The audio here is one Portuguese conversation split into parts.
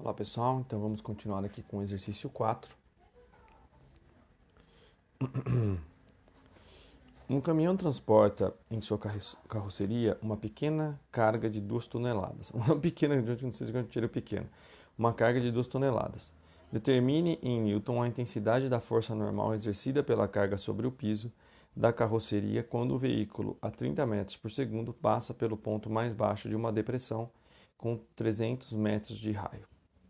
Olá pessoal, então vamos continuar aqui com o exercício 4. Um caminhão transporta em sua carroceria uma pequena carga de 2 toneladas. Uma pequena, não sei se eu tirei pequena. Uma carga de 2 toneladas. Determine em Newton a intensidade da força normal exercida pela carga sobre o piso da carroceria quando o veículo, a 30 metros por segundo, passa pelo ponto mais baixo de uma depressão com 300 metros de raio.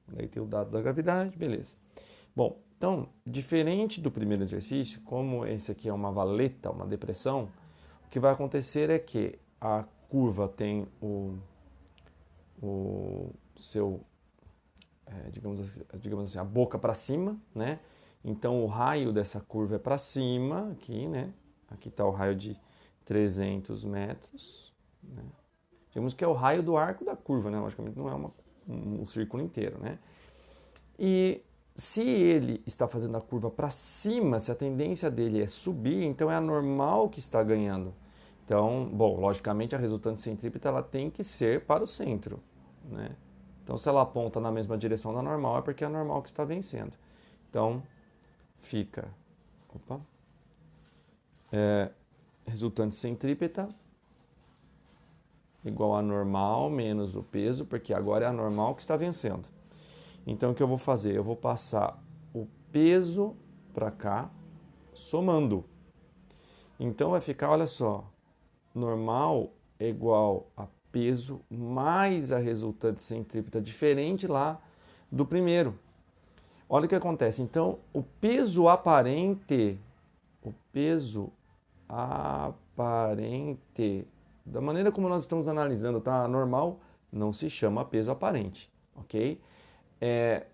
Daí tem o dado da gravidade, beleza. Bom, então, diferente do primeiro exercício, como esse aqui é uma valeta, uma depressão, o que vai acontecer é que a curva tem o seu, digamos assim, a boca para cima, né? Então, o raio dessa curva é para cima, aqui, né? Aqui está o raio de 300 metros, né? Digamos que é o raio do arco da curva, né? Logicamente não é um círculo inteiro, né? E se ele está fazendo a curva para cima, se a tendência dele é subir, então é a normal que está ganhando. Então, bom, logicamente a resultante centrípeta ela tem que ser para o centro, né? Então, se ela aponta na mesma direção da normal, é porque é a normal que está vencendo. Então, fica, resultante centrípeta igual a normal menos o peso, porque agora é a normal que está vencendo. Então, o que eu vou fazer? Eu vou passar o peso para cá, somando. Então, vai ficar, olha só, normal é igual a peso mais a resultante centrípeta, diferente lá do primeiro. Olha o que acontece. Então, o peso aparente, da maneira como nós estamos analisando, tá? Normal não se chama peso aparente, ok?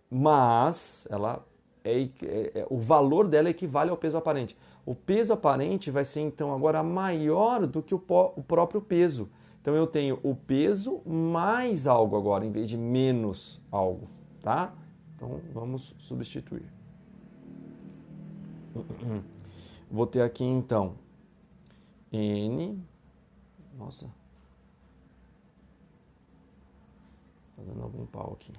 Mas ela o valor dela equivale ao peso aparente. O peso aparente vai ser então agora maior do que o próprio peso. Então eu tenho o peso mais algo agora, em vez de menos algo, tá? Então vamos substituir. Vou ter aqui então N. Nossa. Tá dando algum pau aqui.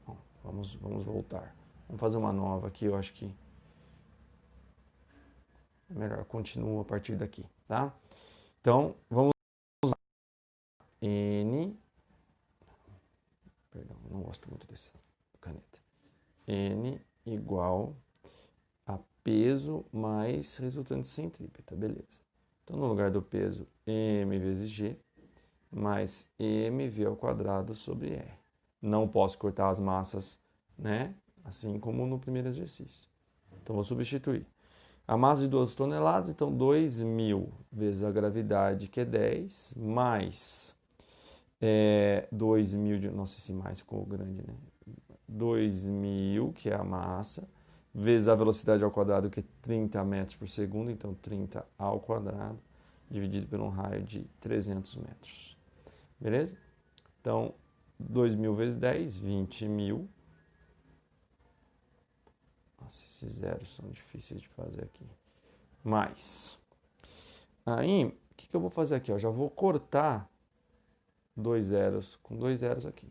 Bom, vamos voltar. Vamos fazer uma nova aqui, eu acho que é melhor. Continuo a partir daqui, tá? Então, vamos usar N. Perdão, não gosto muito dessa caneta. N igual a peso mais resultante centrípeta, beleza. Então, no lugar do peso, m vezes g, mais mv ao quadrado sobre r. Não posso cortar as massas, né? Assim como no primeiro exercício. Então, vou substituir. A massa de 2 toneladas, então 2.000 vezes a gravidade, que é 10, mais 2.000 de... Nossa, esse mais ficou grande, né? 2.000, que é a massa, vezes a velocidade ao quadrado, que é 30 metros por segundo, então 30 ao quadrado, dividido por um raio de 300 metros. Beleza? Então, 2.000 vezes 10, 20.000. Nossa, esses zeros são difíceis de fazer aqui. Mais. Aí, o que eu vou fazer aqui? Já vou cortar 2 zeros com 2 zeros aqui.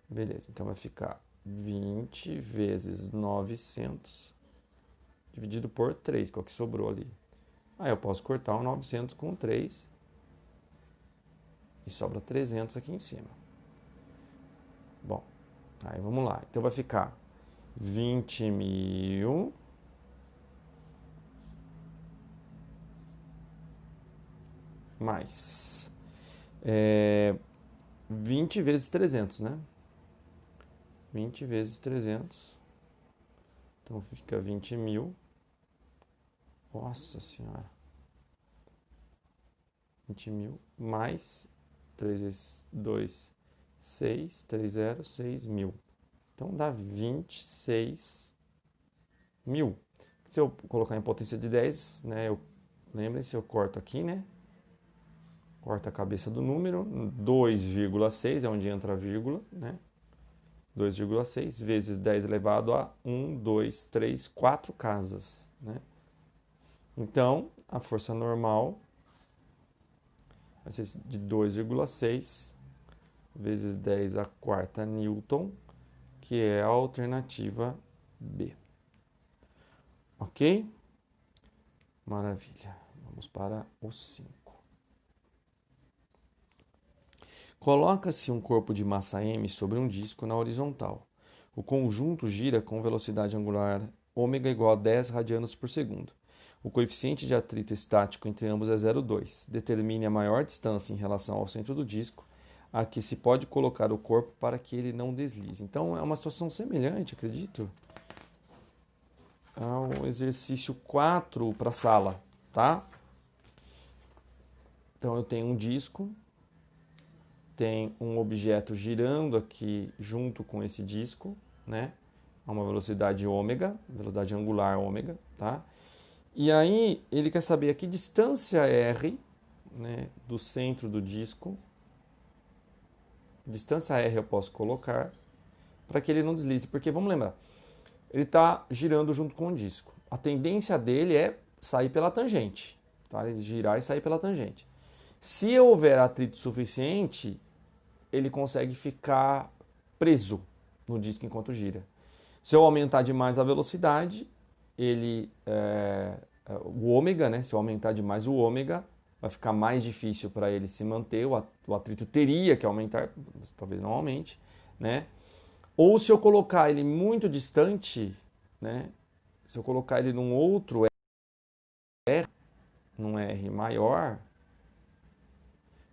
Beleza, então vai ficar 20 vezes 900 dividido por 3, que é o que sobrou ali. Aí eu posso cortar o 900 com 3 e sobra 300 aqui em cima. Bom, aí vamos lá. Então vai ficar 20.000 mais 20 vezes 300, né? 20 vezes 300. Então fica 20.000. Nossa Senhora. 20.000 mais 3 vezes 2, 6, 3 zeros, 6.000. Então dá 26.000. Se eu colocar em potência de 10, né? Lembrem-se, eu corto aqui, né? Corta a cabeça do número. 2,6 é onde entra a vírgula, né? 2,6 vezes 10 elevado a 1, 2, 3, 4 casas, né? Então, a força normal vai ser de 2,6 vezes 10 a quarta newton, que é a alternativa B. Ok? Maravilha. Vamos para o 5. Coloca-se um corpo de massa m sobre um disco na horizontal. O conjunto gira com velocidade angular ômega igual a 10 radianos por segundo. O coeficiente de atrito estático entre ambos é 0,2. Determine a maior distância em relação ao centro do disco a que se pode colocar o corpo para que ele não deslize. Então é uma situação semelhante, acredito, ao exercício 4 para a sala, tá? Então eu tenho um disco, tem um objeto girando aqui junto com esse disco, né? A uma velocidade ômega, velocidade angular ômega, tá? E aí ele quer saber a que distância R, né, do centro do disco, distância R eu posso colocar para que ele não deslize, porque vamos lembrar, ele está girando junto com o disco. A tendência dele é sair pela tangente, tá? Ele girar e sair pela tangente. Se houver atrito suficiente, ele consegue ficar preso no disco enquanto gira. Se eu aumentar demais a velocidade, o ômega, né? Se eu aumentar demais o ômega, vai ficar mais difícil para ele se manter, o atrito teria que aumentar, talvez não aumente, né? Ou se eu colocar ele muito distante, né? Se eu colocar ele num outro R, num R maior,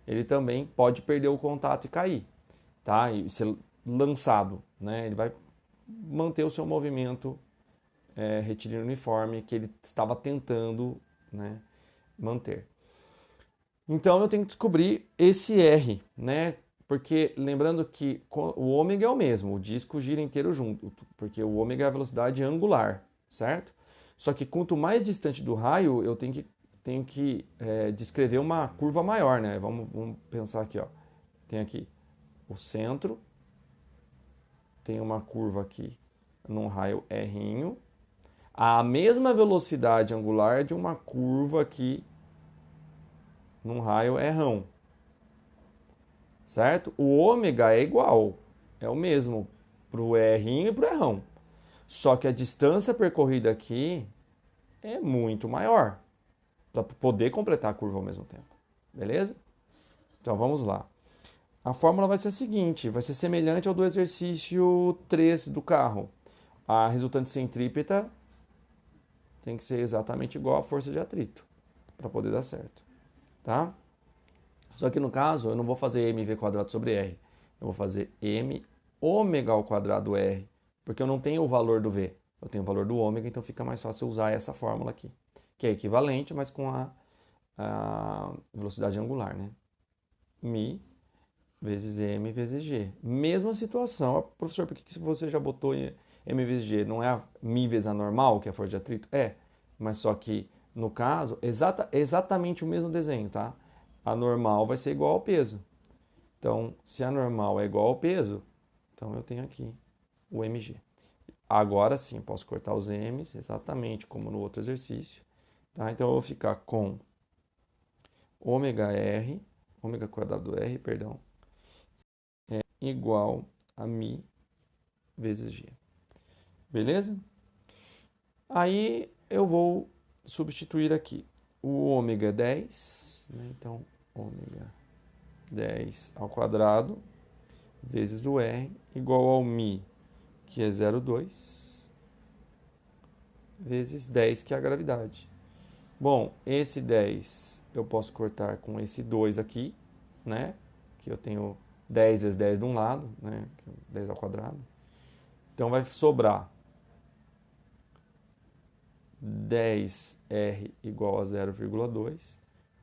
ele também pode perder o contato e cair, tá? E ser lançado, né? Ele vai manter o seu movimento retilíneo uniforme que ele estava tentando, né, manter. Então eu tenho que descobrir esse R, né? Porque lembrando que o ômega é o mesmo, o disco gira inteiro junto, porque o ômega é a velocidade angular, certo? Só que quanto mais distante do raio, eu tenho que descrever uma curva maior, né? Vamos pensar aqui, ó. Tem aqui o centro, tem uma curva aqui num raio R, a mesma velocidade angular de uma curva aqui num raio R, certo? O ômega é igual, é o mesmo para o R e para o R. Só que a distância percorrida aqui é muito maior para poder completar a curva ao mesmo tempo, beleza? Então vamos lá. A fórmula vai ser a seguinte, vai ser semelhante ao do exercício 3 do carro. A resultante centrípeta tem que ser exatamente igual à força de atrito para poder dar certo, tá? Só que no caso eu não vou fazer mv quadrado sobre r, eu vou fazer m ômega ao quadrado r, porque eu não tenho o valor do v, eu tenho o valor do ômega, então fica mais fácil usar essa fórmula aqui, que é equivalente, mas com a velocidade angular, né? Mi vezes m vezes g. Mesma situação, professor, por que você já botou m vezes g? Não é a mi vezes a normal, que é a força de atrito? É, mas só que no caso, exatamente o mesmo desenho, tá? A normal vai ser igual ao peso. Então, se a normal é igual ao peso, então eu tenho aqui o mg. Agora sim, posso cortar os m's, exatamente como no outro exercício. Tá? Então, eu vou ficar com ômega quadrado r, perdão, é igual a mi vezes g. Beleza? Aí eu vou substituir aqui. O ômega é 10, né? Então, ômega 10 ao quadrado vezes o R igual ao mi, que é 0,2, vezes 10, que é a gravidade. Bom, esse 10 eu posso cortar com esse 2 aqui, né? Que eu tenho 10 vezes 10 de um lado, né? 10 ao quadrado. Então vai sobrar 10R igual a 0,2.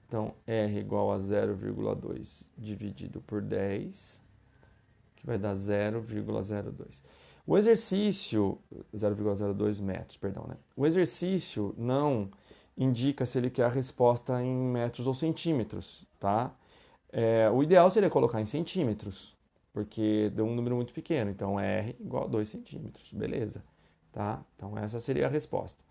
Então, R igual a 0,2 dividido por 10, que vai dar 0,02. O exercício, 0,02 metros, perdão, né? O exercício não indica se ele quer a resposta em metros ou centímetros, tá? O ideal seria colocar em centímetros, porque deu um número muito pequeno. Então, R igual a 2 centímetros, beleza, tá? Então, essa seria a resposta.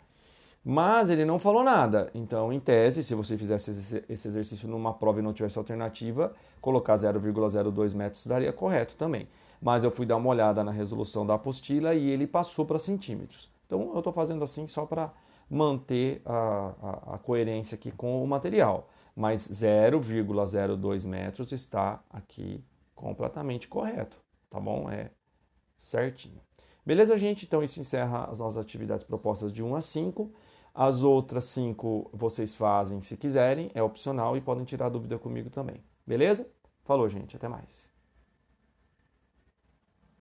Mas ele não falou nada. Então, em tese, se você fizesse esse exercício numa prova e não tivesse alternativa, colocar 0,02 metros daria correto também. Mas eu fui dar uma olhada na resolução da apostila e ele passou para centímetros. Então, eu estou fazendo assim só para manter a coerência aqui com o material. Mas 0,02 metros está aqui completamente correto, tá bom? É certinho. Beleza, gente? Então, isso encerra as nossas atividades propostas de 1 a 5. As outras 5 vocês fazem se quiserem, é opcional e podem tirar dúvida comigo também. Beleza? Falou, gente. Até mais.